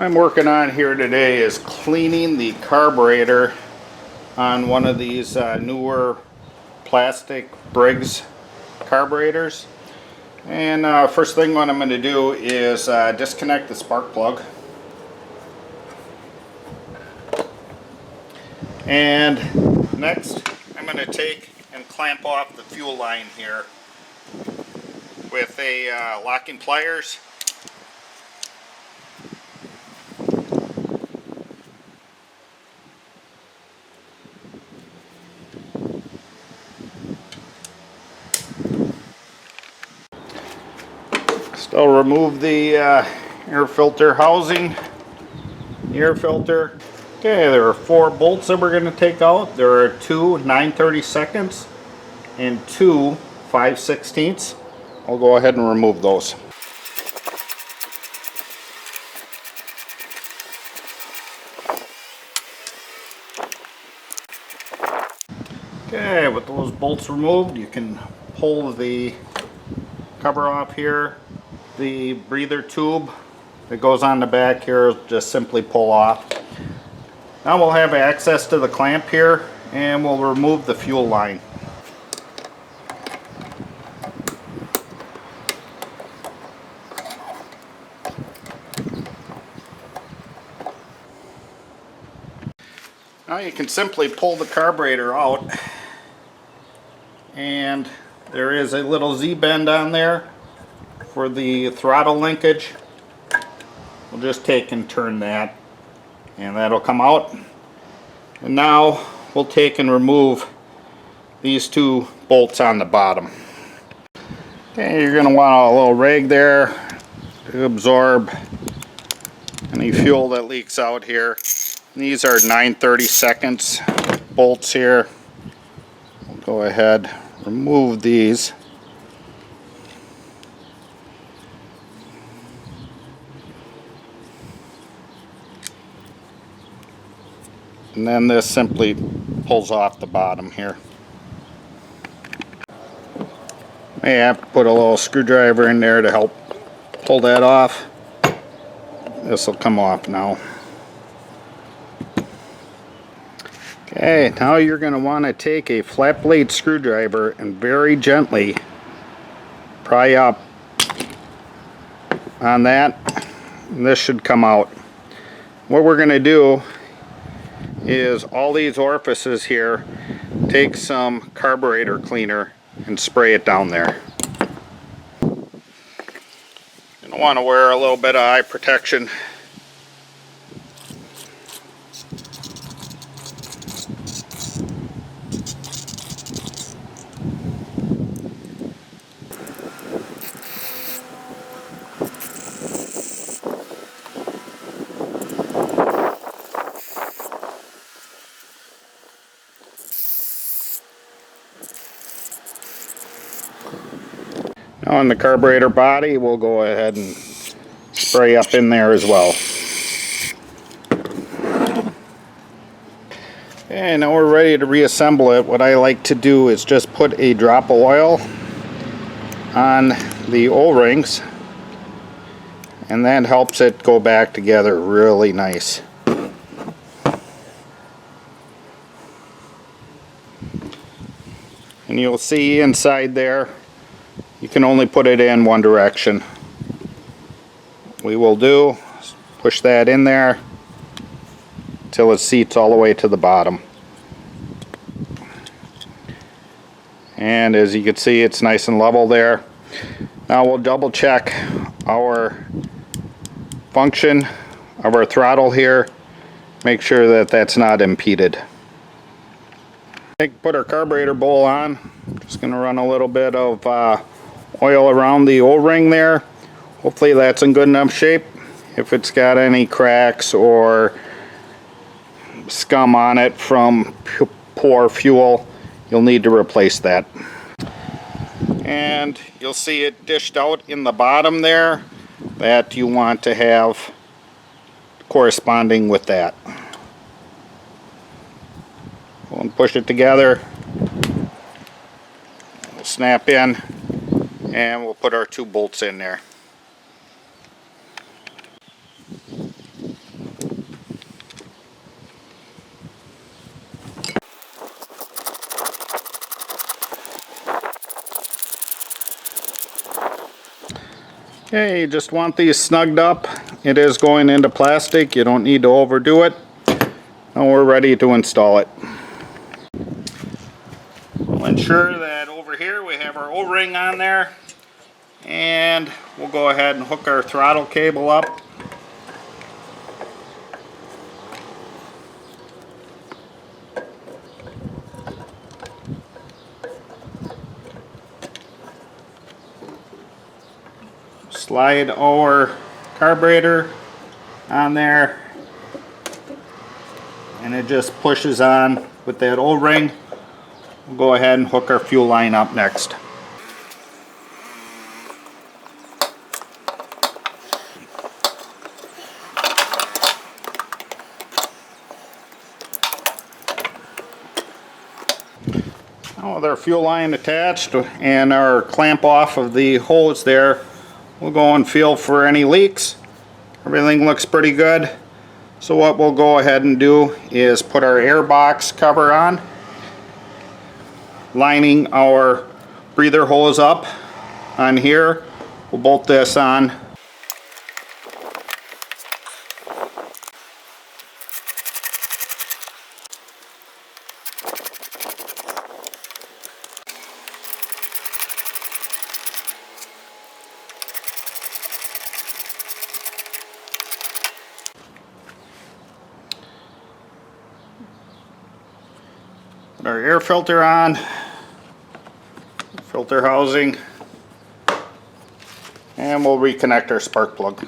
I'm working on here today is cleaning the carburetor on one of these newer plastic Briggs carburetors. And first thing what I'm going to do is disconnect the spark plug. And next I'm going to take and clamp off the fuel line here with a locking pliers. Still remove the air filter housing, air filter. Okay, there are 4 bolts that we're going to take out. There are 2 9/32 and 2 5/16. I'll go ahead and remove those. Okay, with those bolts removed, you can pull the cover off here. The breather tube that goes on the back here, just simply pull off. Now we'll have access to the clamp here, and we'll remove the fuel line. Now you can simply pull the carburetor out, and there is a little Z-bend on there for the throttle linkage. We'll just take and turn that, and that'll come out. And now we'll take and remove these 2 bolts on the bottom. Okay, you're going to want a little rag there to absorb any fuel that leaks out here. And these are 9/32 bolts here. We'll go ahead, remove these. And then this simply pulls off the bottom here. May have to put a little screwdriver in there to help pull that off. This will come off now. Okay, now you're going to want to take a flat blade screwdriver and very gently pry up on that. And this should come out. What we're going to do is all these orifices here, take some carburetor cleaner and spray it down there. You're going to want to wear a little bit of eye protection. Now on the carburetor body, we'll go ahead and spray up in there as well. Okay, now we're ready to reassemble it. What I like to do is just put a drop of oil on the O-rings, and that helps it go back together really nice. And you'll see inside there, you can only put it in one direction. What we will do is push that in there until it seats all the way to the bottom. And as you can see, it's nice and level there. Now we'll double check our function of our throttle here. Make sure that that's not impeded. Put our carburetor bowl on. Just going to run a little bit of oil around the O-ring there. Hopefully that's in good enough shape. If it's got any cracks or scum on it from poor fuel, you'll need to replace that. And you'll see it dished out in the bottom there that you want to have corresponding with that. We'll push it together. We'll snap in, and we'll put our 2 bolts in there. Okay, you just want these snugged up. It is going into plastic. You don't need to overdo it. Now we're ready to install it. We'll ensure that over here we have our O-ring on there. And we'll go ahead and hook our throttle cable up. Slide our carburetor on there, and it just pushes on with that O-ring. We'll go ahead and hook our fuel line up next. Now with our fuel line attached and our clamp off of the hose there, we'll go and feel for any leaks. Everything looks pretty good. So what we'll go ahead and do is put our air box cover on, lining our breather hose up on here. We'll bolt this on. Put our air filter on, filter housing, and we'll reconnect our spark plug.